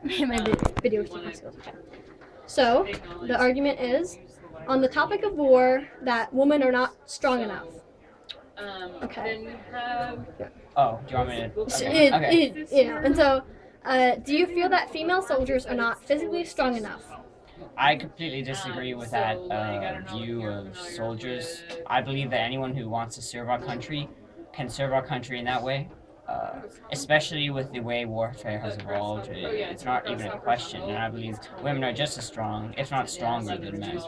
My video skills. Okay. So the argument is on the topic of war that women are not strong enough. Okay. Oh, do you want me to? And so, do you feel that female soldiers are not physically strong enough? I completely disagree with that view of soldiers. I believe that anyone who wants to serve our country can serve our country in that way. Especially with the way warfare has evolved, it's not even a question, and I believe women are just as strong, if not stronger, than men.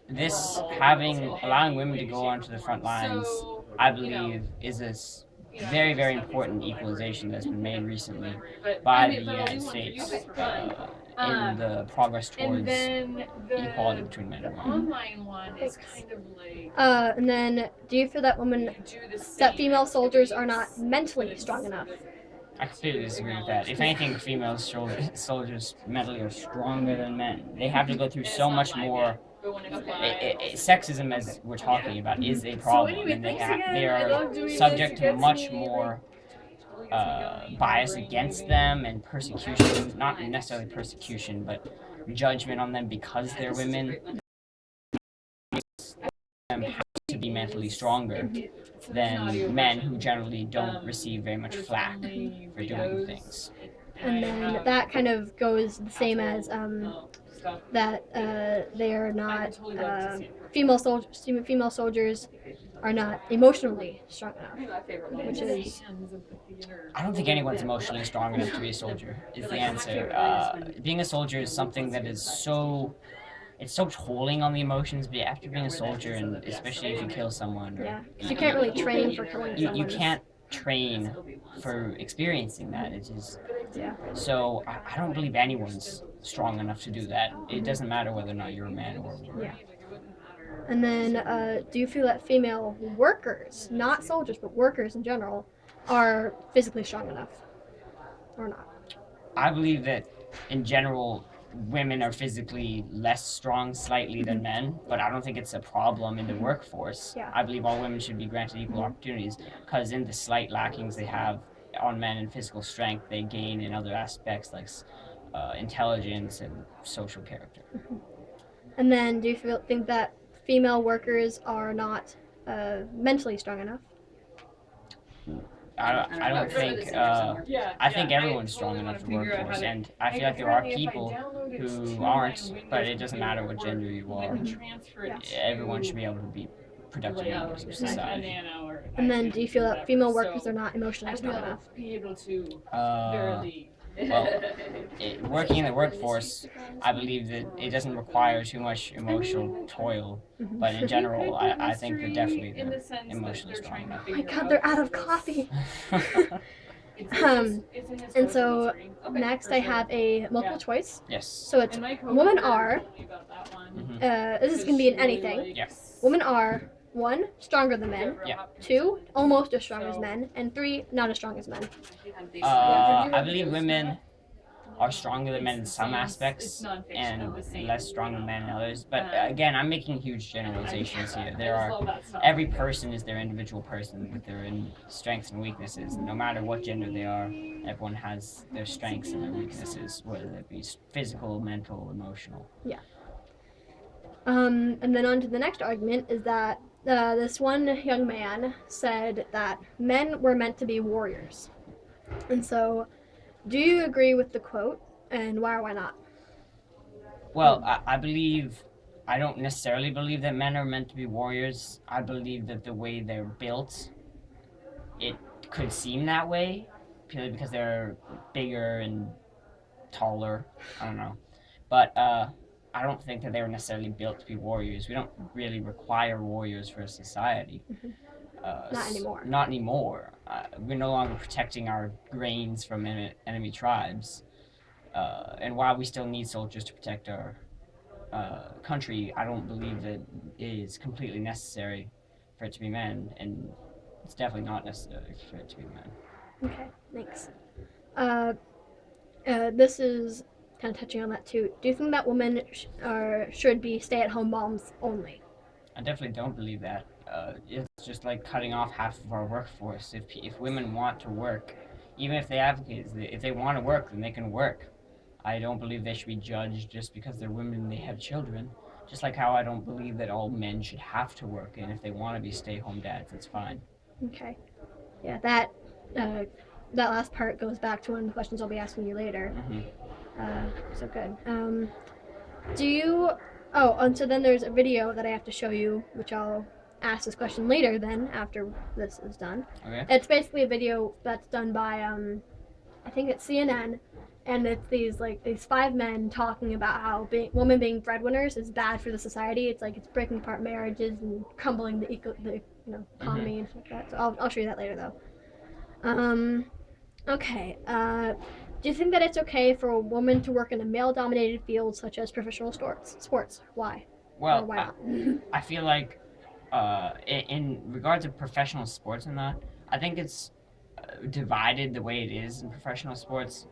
This allowing women to go onto the front lines, I believe, is a very, very important equalization that's been made recently by the United States in the progress towards equality between men and women. And then, do you feel that female soldiers are not mentally strong enough? I completely disagree with that. If anything, female soldiers mentally are stronger than men. They have to go through so much more. Sexism, as we're talking about, is a problem, and they are subject to much more bias against them and persecution. Not necessarily persecution, but judgment on them because they're women. Them have to be mentally stronger than men who generally don't receive very much flack for doing things. And then that kind of goes the same as that they are not female soldiers are not emotionally strong enough, which is I don't think anyone's emotionally strong enough to be a soldier. Is the answer. Being a soldier is something that is it's so tolling on the emotions. But after being a soldier, and especially if you kill someone, you can't really train for killing someone. You can't train for experiencing that. It's just So I don't believe anyone's strong enough to do that. It doesn't matter whether or not you're a man or a woman. Yeah. And then, do you feel that female workers, not soldiers, but workers in general, are physically strong enough, or not? I believe that, in general, women are physically less strong slightly than men, but I don't think it's a problem in the workforce. Yeah. I believe all women should be granted equal opportunities because in the slight lackings they have on men in physical strength, they gain in other aspects like intelligence and social character. And then, do you think that female workers are not mentally strong enough? I don't think. I think everyone's strong enough to workforce, and I feel like there are people who aren't, but it doesn't matter what gender you are. Everyone should be able to be productive members of society. And then, do you feel that female workers are not emotionally strong enough? Well, working in the workforce, I believe that it doesn't require too much emotional toil, but in general, I think they're definitely emotionally strong enough. Oh my god, they're out of coffee! And so next I have a multiple choice. Yes. So it's women are, this is going to be in anything. Yeah. Women are 1, stronger than men. Yeah. 2, almost as strong as men. And 3, not as strong as men. I believe women are stronger than men in some aspects and less strong than men in others. But again, I'm making huge generalizations here. Every person is their individual person with their strengths and weaknesses. No matter what gender they are, everyone has their strengths and their weaknesses, whether it be physical, mental, emotional. Yeah. And then on to the next argument is that this one young man said that men were meant to be warriors. And so, do you agree with the quote, and why or why not? Well, I don't necessarily believe that men are meant to be warriors. I believe that the way they're built, it could seem that way, purely because they're bigger and taller. I don't know. But I don't think that they were necessarily built to be warriors. We don't really require warriors for a society. Not anymore. Not anymore. We're no longer protecting our grains from enemy tribes. And while we still need soldiers to protect our country, I don't believe that it is completely necessary for it to be men, and it's definitely not necessary for it to be men. Okay, thanks. This is kind of touching on that too. Do you think that women should be stay-at-home moms only? I definitely don't believe that. It's just like cutting off half of our workforce. If women want to work, even if they have kids, if they want to work, then they can work. I don't believe they should be judged just because they're women and they have children. Just like how I don't believe that all men should have to work, and if they want to be stay-home dads, that's fine. Okay. Yeah, uh, that last part goes back to one of the questions I'll be asking you later. Hmm. So good. Do you? Oh, and so then there's a video that I have to show you, which I'll ask this question later. Then after this is done, Okay. it's basically a video that's done by I think it's CNN, and it's these five men talking about how women being breadwinners is bad for the society. It's like it's breaking apart marriages and crumbling the economy and stuff like that. So I'll show you that later though. Okay. Do you think that it's okay for a woman to work in a male-dominated field such as professional sports? Why? Or Well, why I, not? I feel like in regards to professional sports and that, I think it's divided the way it is in professional sports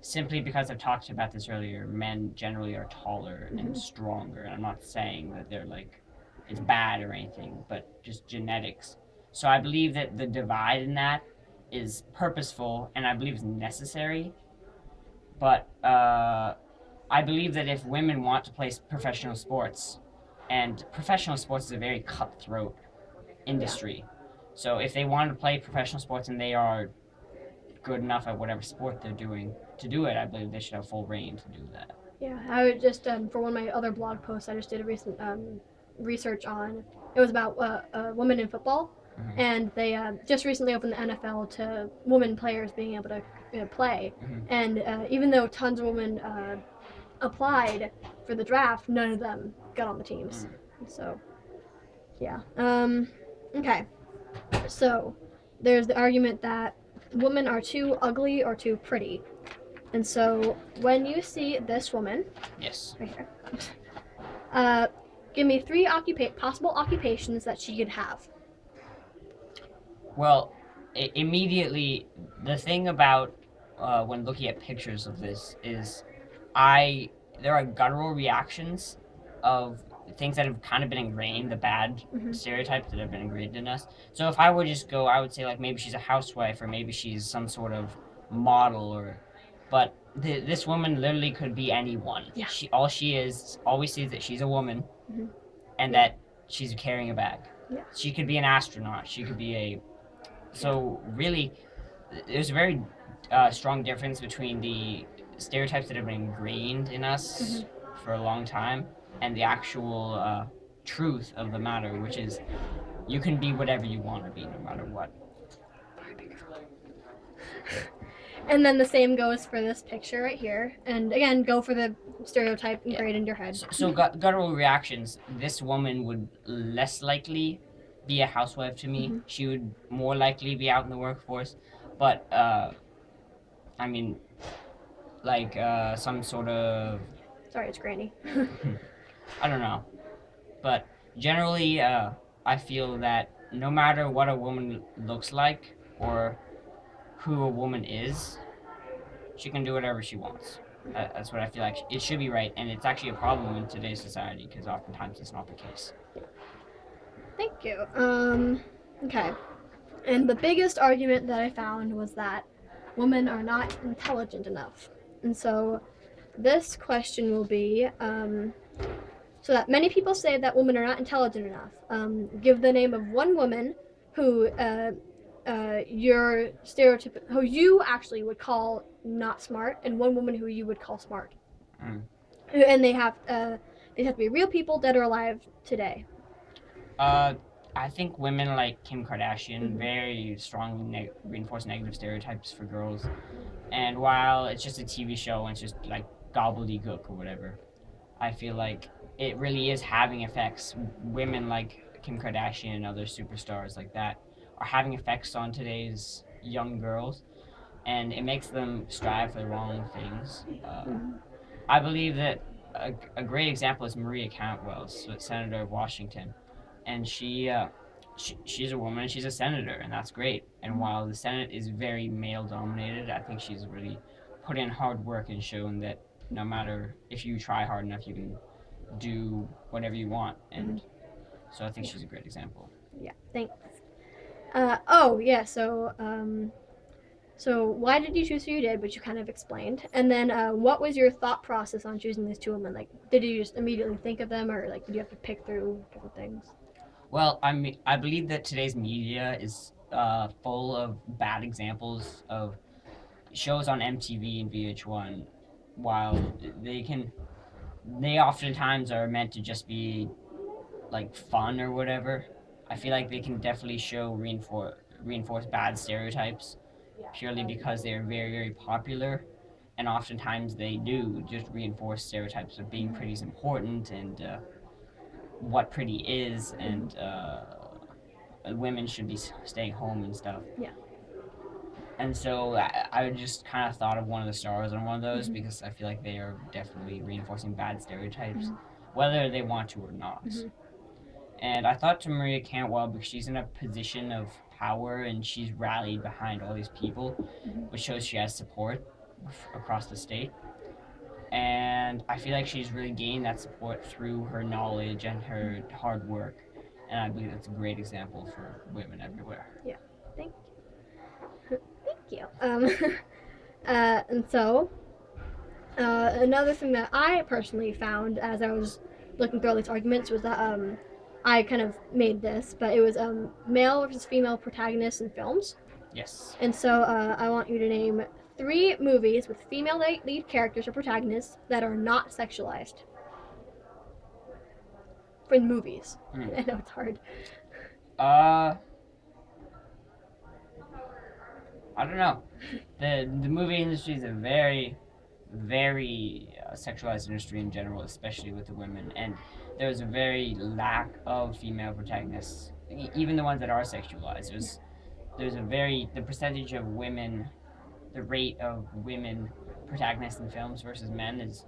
simply because I've talked about this earlier. Men generally are taller and stronger, and I'm not saying that they're like it's bad or anything, but just genetics. So I believe that the divide in that is purposeful, and I believe is necessary. But I believe that if women want to play professional sports, and professional sports is a very cutthroat Yeah. industry, so if they want to play professional sports and they are good enough at whatever sport they're doing to do it, I believe they should have full reign to do that. Yeah. I would just for one of my other blog posts, I just did a recent research on. It was about women in football, Mm-hmm. and they just recently opened the NFL to women players being able to play. Mm-hmm. And even though tons of women applied for the draft, none of them got on the teams. So, yeah. Okay. So, there's the argument that women are too ugly or too pretty. And so, when you see this woman, Yes. right here, uh, give me three possible occupations that she could have. Well, immediately, the thing about when looking at pictures of this is I there are guttural reactions of things that have kind of been ingrained, the bad stereotypes that have been ingrained in us. So if I would just go, I would say like maybe she's a housewife or maybe she's some sort of model but this woman literally could be anyone. Yeah. She always sees that she's a woman and Yeah. that she's carrying a bag. Yeah. She could be an astronaut. She could be a so really there's a very strong difference between the stereotypes that have been ingrained in us for a long time and the actual truth of the matter, which is you can be whatever you want to be no matter what. And then the same goes for this picture right here. And again, go for the stereotype ingrained in your head. So guttural reactions, this woman would less likely be a housewife to me. She would more likely be out in the workforce. But I mean, like some sort of Sorry, it's grainy. I don't know, but generally, I feel that no matter what a woman looks like or who a woman is, she can do whatever she wants. That's what I feel like. It should be right, and it's actually a problem in today's society because oftentimes it's not the case. Thank you. Okay. And the biggest argument that I found was that women are not intelligent enough. And so this question will be so that many people say that women are not intelligent enough. Give the name of one woman who who you actually would call not smart, and one woman who you would call smart. And they have to be real people, dead or alive today. I think women like Kim Kardashian very strongly reinforce negative stereotypes for girls. And while it's just a TV show and it's just like gobbledygook or whatever, I feel like it really is having effects. Women like Kim Kardashian and other superstars like that are having effects on today's young girls, and it makes them strive for the wrong things. I believe that a great example is Maria Cantwell, Senator of Washington, and she's a woman, she's a senator, and that's great. And while the Senate is very male dominated, I think she's really put in hard work and shown that no matter if you try hard enough, you can do whatever you want. And so I think she's a great example. Yeah, thanks. Oh yeah, So why did you choose who you did, which you kind of explained, and then what was your thought process on choosing these two women? Like, did you just immediately think of them, or like did you have to pick through different things? Well, I believe that today's media is full of bad examples of shows on MTV and VH1. While they oftentimes are meant to just be like fun or whatever. I feel like they can definitely reinforce bad stereotypes purely because they are very popular, and oftentimes they do just reinforce stereotypes of being pretty is important and what pretty is and women should be staying home and stuff. Yeah. And so I just kind of thought of one of the stars on one of those Mhm. because I feel like they are definitely reinforcing bad stereotypes, whether they want to or not. Mhm. And I thought to Maria Cantwell because she's in a position of power and she's rallied behind all these people, which shows she has support across the state. And I feel like she's really gained that support through her knowledge and her hard work. And I believe that's a great example for women everywhere. Yeah. Thank Thank you. And so another thing that I personally found as I was looking through all these arguments was that I kind of made this, but it was male versus female protagonists in films. Yes. And so I want you to name 3 movies with female lead characters or protagonists that are not sexualized. For movies. I know it's hard. Uh, I don't know. The movie industry is a very sexualized industry in general, especially with the women, and there's a very lack of female protagonists. Even the ones that are sexualized, there's a very the percentage of women, the rate of women protagonists in films versus men is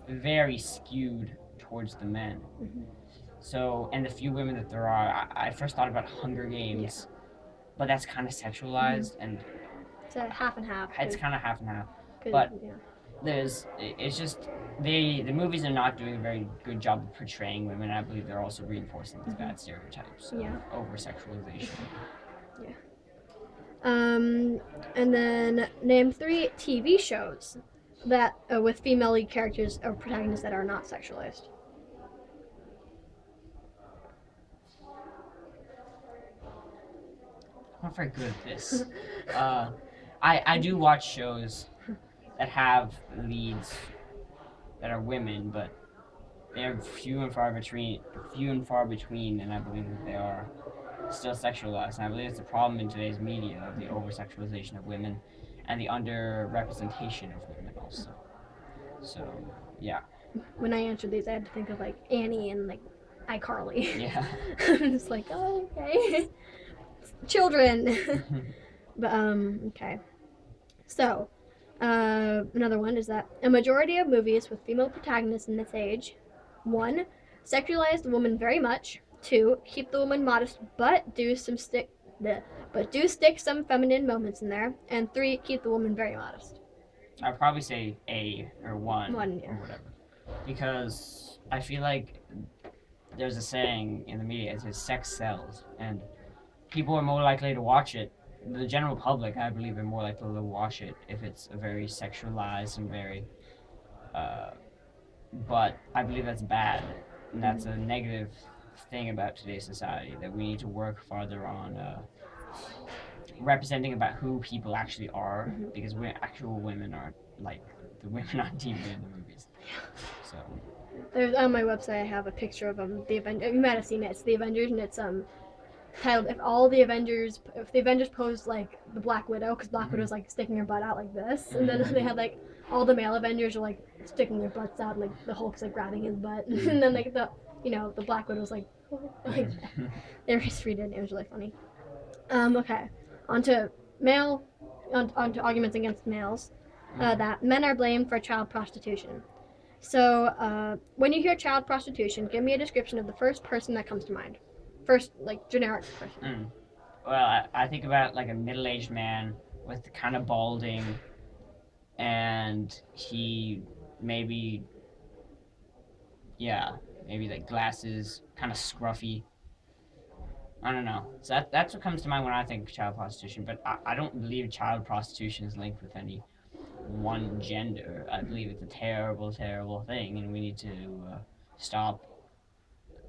very skewed towards the men. So, and the few women that there are, I first thought about Hunger Games, but that's kind of sexualized, and It's a half and half. it's kind of half and half. 'Cause, But yeah. it's just the movies are not doing a very good job of portraying women. I believe they're also reinforcing these bad stereotypes of Yeah. over sexualization. And then name 3 TV shows that with female lead characters or protagonists that are not sexualized. I'm not very good at this. I do watch shows that have leads that are women, but they're few and far between. And I believe that they are still sexualized. And I believe it's a problem in today's media of the over sexualization of women and the underrepresentation of women also. So, yeah. When I answered these, I had to think of like Annie and like iCarly. Yeah. I'm just like, oh, okay. Children. But okay. So, another one is that a majority of movies with female protagonists in this age, 1, sexualize the woman very much. 2, keep the woman modest, but do stick some feminine moments in there. And 3, keep the woman very modest. I'd probably say A or 1 Yeah. or whatever. Because I feel like there's a saying in the media, it says sex sells, and people are more likely to watch it. The general public, I believe, are more likely to watch it if it's a very sexualized and very. But I believe that's bad, and that's a negative thing about today's society that we need to work farther on representing about who people actually are, because actual women aren't like the women on TV in the movies. So. There's on my website. I have a picture of the Avengers. You might have seen it. It's the Avengers, and it's titled if the Avengers posed like the Black Widow, because Black Widow's like sticking her butt out like this, and then they had like all the male Avengers are like sticking their butts out, like the Hulk's like grabbing his butt, and then like the Black Widow's like they just read it. It was really funny. Okay, onto onto arguments against males. That men are blamed for child prostitution. So, when you hear child prostitution, give me a description of the first person that comes to mind. First, like, generic person. Well, I think about like a middle-aged man with kind of balding, and he maybe, maybe like glasses, kind of scruffy, I don't know. So that's what comes to mind when I think of child prostitution. But I don't believe child prostitution is linked with any one gender. I believe it's a terrible, terrible thing, and we need to stop.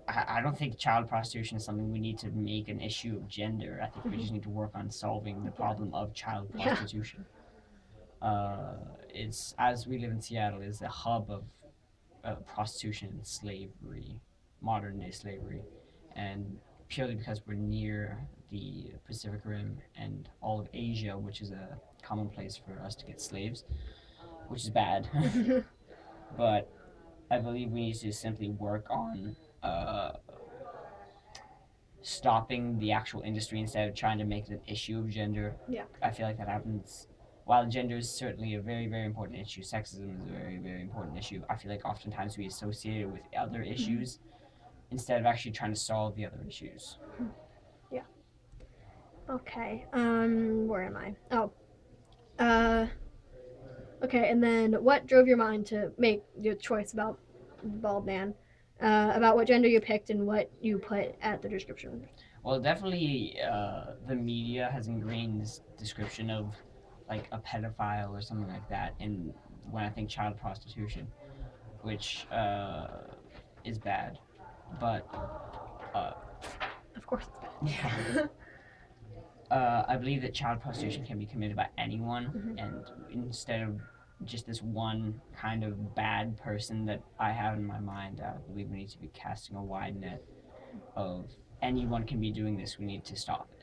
I don't think child prostitution is something we need to make an issue of gender. I think we just need to work on solving the problem of child Yeah. prostitution. It's as we live in Seattle, is a hub of prostitution and slavery, modern day slavery, and purely because we're near the Pacific Rim and all of Asia, which is a common place for us to get slaves, which is bad. But I believe we need to simply work on stopping the actual industry instead of trying to make it an issue of gender. Yeah. I feel like that happens. While gender is certainly a very, very important issue, sexism is a very, very important issue. I feel like oftentimes we associate it with other issues instead of actually trying to solve the other issues. Yeah. Okay. Where am I? Oh. Okay. And then, what drove your mind to make your choice about bald man? About what gender you picked and what you put at the description. Well, definitely, the media has ingrained this description of like a pedophile or something like that, in when I think child prostitution, which is bad. But uh, Of course, it's yeah, bad. I believe that child prostitution can be committed by anyone, and instead of just this one kind of bad person that I have in my mind, I believe we need to be casting a wide net of anyone can be doing this. We need to stop it.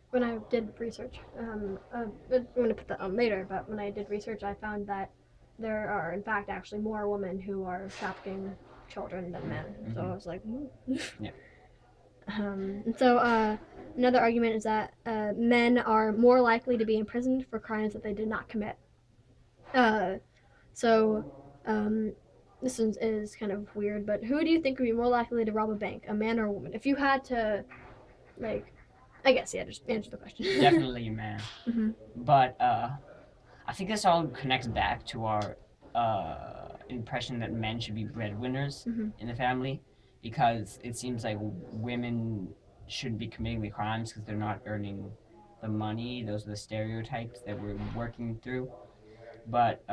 When I did research, I'm going to put that on later, but when I did research, I found that there are, in fact, actually more women who are trafficking children than men. So I was like, Yeah. And so another argument is that men are more likely to be imprisoned for crimes that they did not commit. So this is kind of weird, but who do you think would be more likely to rob a bank, a man or a woman? If you had to, like, I guess, yeah, just answer the question. Definitely a man. Mhm. But I think this all connects back to our impression that men should be breadwinners Mhm. in the family, because it seems like women shouldn't be committing the crimes because they're not earning the money. Those are the stereotypes that we're working through. But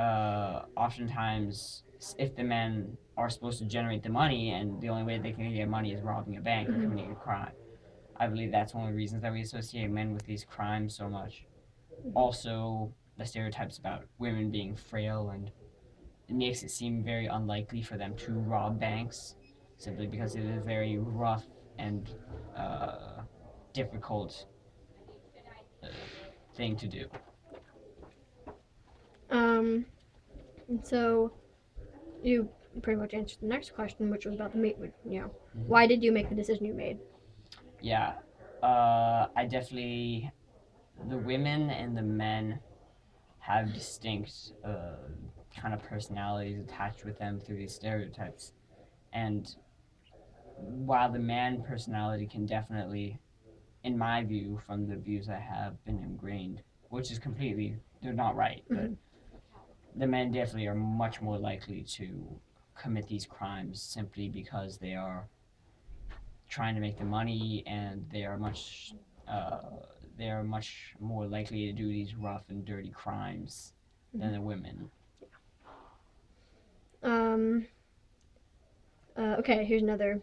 oftentimes, if the men are supposed to generate the money and the only way they can get money is robbing a bank or committing a crime, I believe that's one of the reasons that we associate men with these crimes so much. Also, the stereotypes about women being frail, and it makes it seem very unlikely for them to rob banks simply because it is a very rough and difficult uh, thing to do. And so you pretty much answered the next question, which was about the meat. Mm-hmm. Why did you make the decision you made? Yeah, I definitely, the women and the men have distinct kind of personalities attached with them through these stereotypes. And while the man personality can definitely, in my view, from the views I have, been ingrained, which is completely, they're not right, but the men definitely are much more likely to commit these crimes simply because they are trying to make the money, and uh, they are much more likely to do these rough and dirty crimes than the women. Um, okay, here's another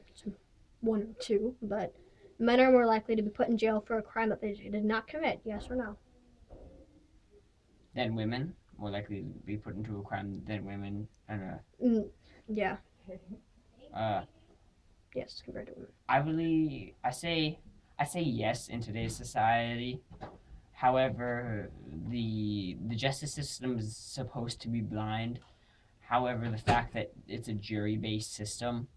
one or two, but men are more likely to be put in jail for a crime that they did not commit. Yes or no? Than women, more likely to be put into a crime than women, and Yeah. uh, Yes, compared to women. I say yes in today's society. However, the justice system is supposed to be blind. However, the fact that it's a jury-based system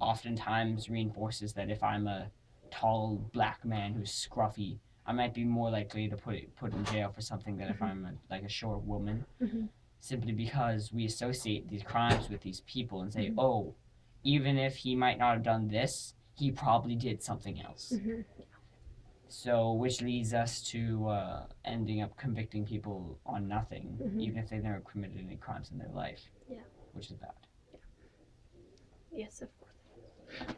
oftentimes reinforces that if I'm a tall black man who's scruffy, I might be more likely to put in jail for something than if I'm like a short woman. Simply because we associate these crimes with these people and say, oh, even if he might not have done this, he probably did something else. So, which leads us to ending up convicting people on nothing, even if they've never committed any crimes in their life. Yeah. Which is bad. Yes, of course.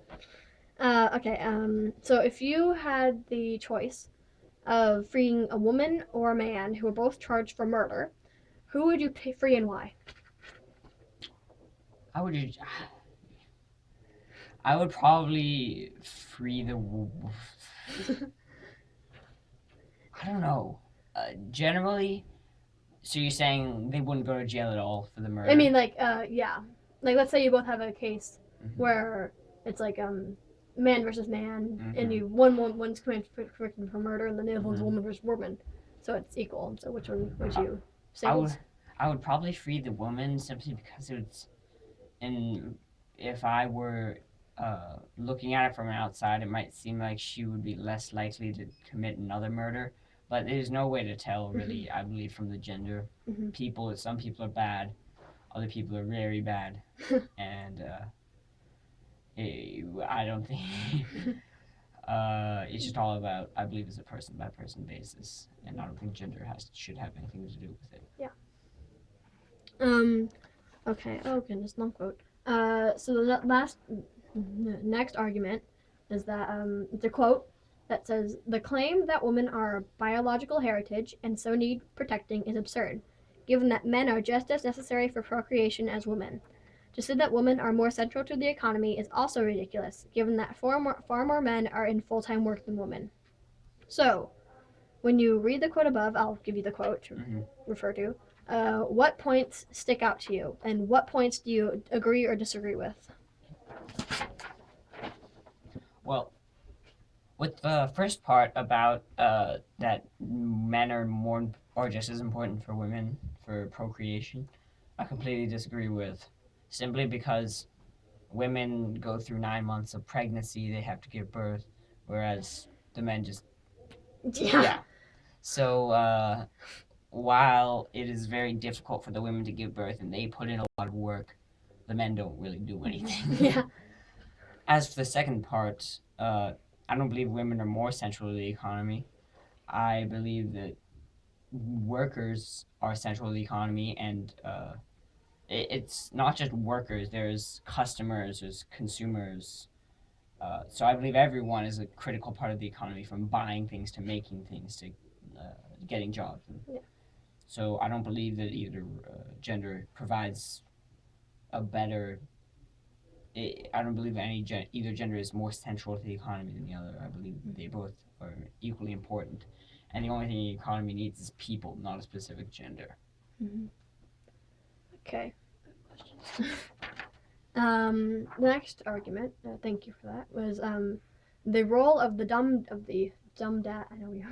Okay. So if you had the choice of freeing a woman or a man who were both charged for murder, who would you free and why? I would. I would probably free the. I don't know. Generally, so you're saying they wouldn't go to jail at all for the murder? I mean, like, yeah, like let's say you both have a case Mhm. where it's like man versus man, and Mhm. you one's convicted for murder, and the other one's Mhm. woman versus woman, so it's equal. So which one would you say? I would. I would probably free the woman simply because it's. And if I were looking at it from outside, it might seem like she would be less likely to commit another murder. But there's no way to tell, really. I believe from the gender. Mhm. Some people are bad, other people are very bad, and I don't think. It's just all about. I believe it's a person by person basis, and I don't think gender should have anything to do with it. Yeah. Okay. Oh goodness, long quote. So the next argument is that it's a quote that says the claim that women are a biological heritage and so need protecting is absurd, given that men are just as necessary for procreation as women. To say that women are more central to the economy is also ridiculous, given that far more men are in full time work than women. So, when you read the quote above, I'll give you the quote to refer to. What points stick out to you, and what points do you agree or disagree with? Well, with the first part about that men are more or just as important for women for procreation, I completely disagree with. Simply because women go through 9 months of pregnancy, they have to give birth, whereas the men just yeah. So while it is very difficult for the women to give birth and they put in a lot of work, the men don't really do anything. Yeah. As for the second part, I don't believe women are more central to the economy. I believe that workers are central to the economy, and it's not just workers. There's customers, there's consumers. So I believe everyone is a critical part of the economy, from buying things to making things to getting jobs. Yeah. So I don't believe that either gender provides a better. I don't believe either gender is more central to the economy than the other. I believe they both are equally important, and the only thing the economy needs is people, not a specific gender. Mm-hmm. Okay. The next argument, thank you for that, was the role of the dumb dad. I know you.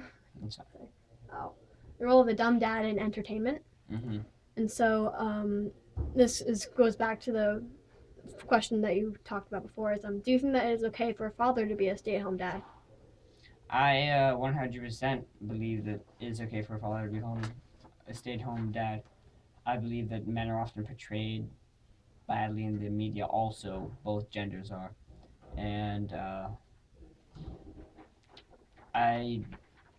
Oh, the role of the dumb dad in entertainment. Mm-hmm. And so this goes back to the question that you talked about before. Is do you think that it is okay for a father to be a stay-at-home dad? I 100% believe that it is okay for a father to be a stay-at-home dad. I believe that men are often portrayed badly in the media. Also, both genders are, and I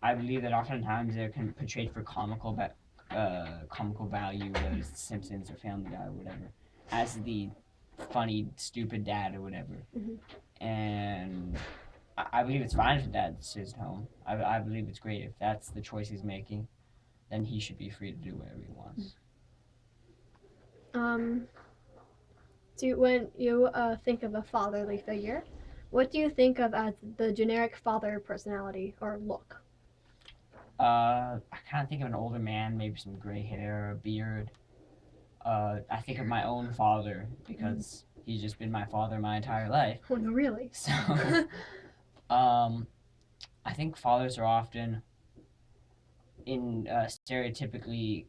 I believe that oftentimes they're portrayed for comical value, whether it's The Simpsons or Family Guy or whatever, as the funny, stupid dad or whatever. Mm-hmm. And I believe it's fine if the dad stays at home. I believe it's great if that's the choice he's making, then he should be free to do whatever he wants. When you think of a fatherly figure, what do you think of as the generic father personality or look? I kind of think of an older man, maybe some gray hair, a beard. I think of my own father because he's just been my father my entire life. Oh, no, really? So, I think fathers are often stereotypically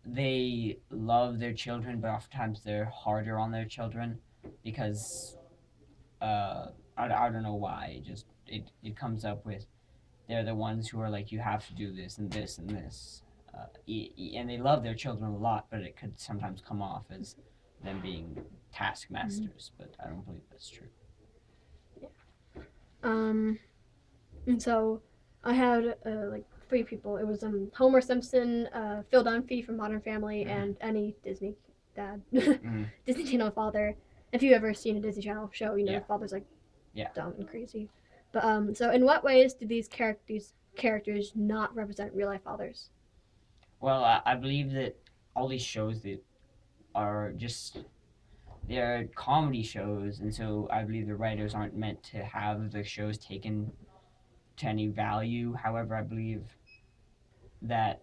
they love their children, but oftentimes they're harder on their children because I don't know why. It comes up with they're the ones who are like, you have to do this and this and this, and they love their children a lot, but it could sometimes come off as them being taskmasters. But I don't believe that's true. And so I had like three people. It was Homer Simpson, Phil Dunphy from Modern Family, and any Disney dad, Disney Channel father. If you've ever seen a Disney Channel show, you know the father's like dumb and crazy. But so in what ways do these characters not represent real life fathers? Well, I believe that all these shows that are just they're comedy shows, and so I believe the writers aren't meant to have the shows taken to any value. However, I believe that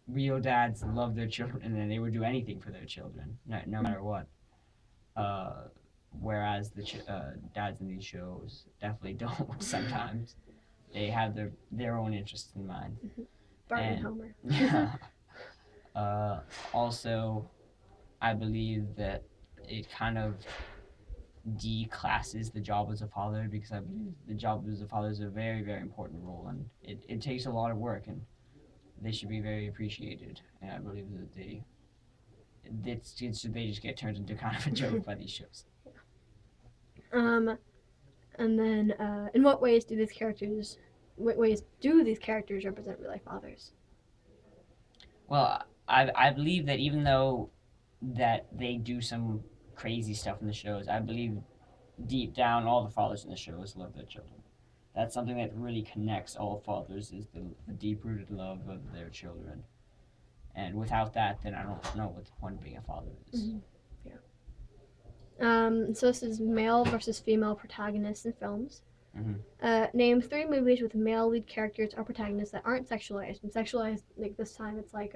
real dads love their children and they would do anything for their children, no matter what. Uh, Whereas the dads in these shows definitely don't. Sometimes they have their own interests in mind. Bart and And Homer. yeah. Also, I believe that it kind of declasses the job as a father because I believe the job as a father is a very, very important role and it takes a lot of work and they should be very appreciated. And I believe that they just get turned into kind of a joke by these shows. And then in what ways do these characters represent real life fathers? Well, I believe that even though that they do some crazy stuff in the shows, I believe deep down all the fathers in the shows love their children. That's something that really connects all fathers is the deep rooted love of their children. And without that, then I don't know what the point of being a father is. Mm-hmm. So this is male versus female protagonists in films. Mm-hmm. Name 3 movies with male lead characters or protagonists that aren't sexualized. And sexualized, like this time, it's like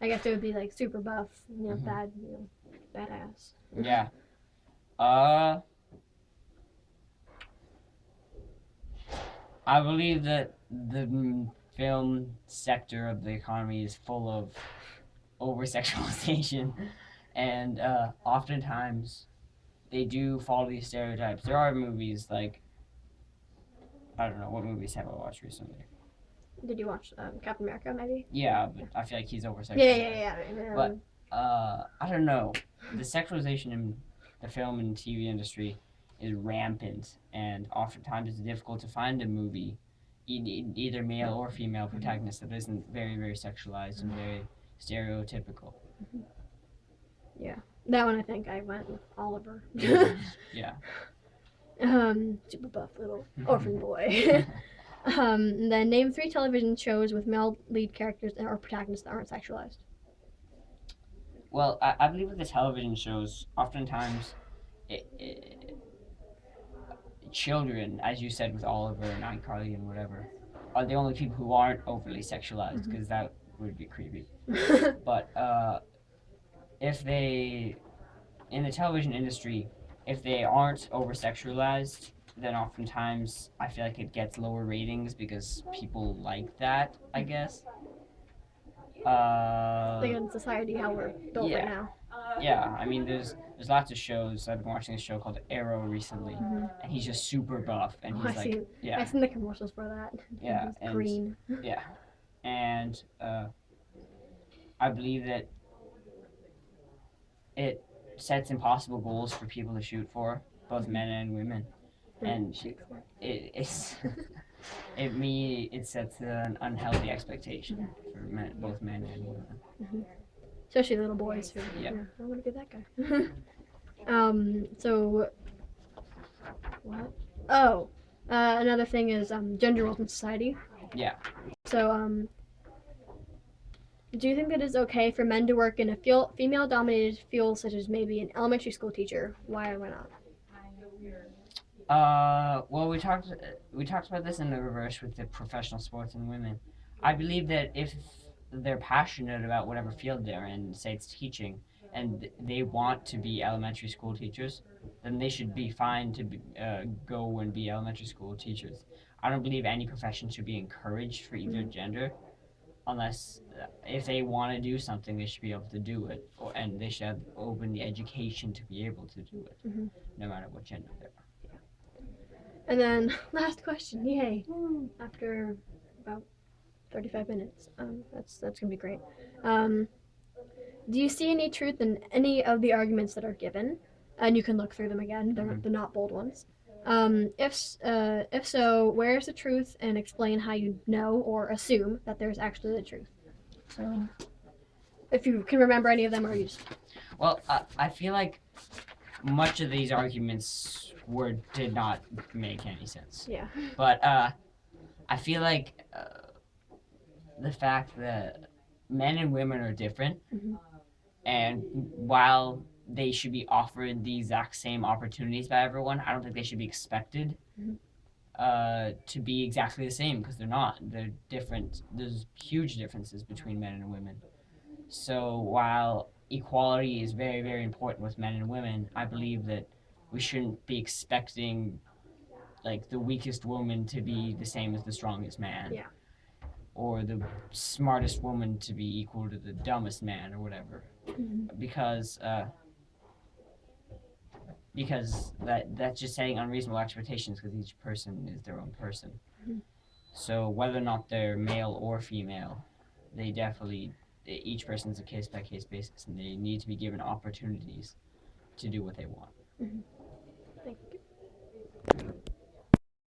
I guess it would be like super buff, bad, badass. Yeah. I believe that the film sector of the economy is full of over sexualization, and oftentimes they do follow these stereotypes. There are movies like I don't know what movies have I watched recently. Did you watch Captain America? Maybe. Yeah, but I feel like he's over sexualized. Yeah. But I don't know. The sexualization in the film and TV industry is rampant, and oftentimes it's difficult to find a movie, either male or female protagonist, that isn't very, very sexualized and very stereotypical. Yeah, that one I think I went with Oliver. Yeah. Super buff little orphan boy. Then name 3 television shows with male lead characters or protagonists that aren't sexualized. Well, I believe with the television shows, oftentimes children, as you said with Oliver and iCarly and whatever, are the only people who aren't overly sexualized because that would be creepy. But if they, in the television industry, if they aren't over sexualized, then oftentimes I feel like it gets lower ratings because people like that, I guess. Like in society, how we're built right now. Yeah, I mean, there's lots of shows. I've been watching a show called Arrow recently, and he's just super buff, and he's I've seen the commercials for that. Yeah, he's green. Yeah, and I believe that it sets impossible goals for people to shoot for, both men and women, and it sets an unhealthy expectation for both men and women. Mm-hmm. Especially little boys who, yeah, I want to be that guy. So, what? Oh, another thing is gender roles in society. Yeah. So, do you think that it's okay for men to work in a female-dominated field, such as maybe an elementary school teacher? Why or why not? Well, we talked about this in the reverse with the professional sports and women. I believe that if they're passionate about whatever field they're in, say it's teaching, and they want to be elementary school teachers, then they should be fine to go and be elementary school teachers. I don't believe any profession should be encouraged for either gender, unless if they want to do something, they should be able to do it, and they should have open the education to be able to do it, no matter what gender they are. And then last question, yay! After about 35 minutes, that's gonna be great. Do you see any truth in any of the arguments that are given? And you can look through them again; they're not bold ones. If so, where's the truth, and explain how you know or assume that there's actually the truth. So, if you can remember any of them, or you just... Well, I feel like much of these arguments did not make any sense. Yeah. But I feel like the fact that men and women are different, Mhm. and while they should be offered the exact same opportunities by everyone, I don't think they should be expected Mhm. to be exactly the same, because they're not. They're different. There's huge differences between men and women. So while equality is very, very important with men and women, I believe that we shouldn't be expecting like the weakest woman to be the same as the strongest man. Yeah. Or the smartest woman to be equal to the dumbest man or whatever. Mhm. Because that's just setting unreasonable expectations, because each person is their own person. Mhm. So whether or not they're male or female, they definitely, each person's a case by case basis, and they need to be given opportunities to do what they want. Mhm.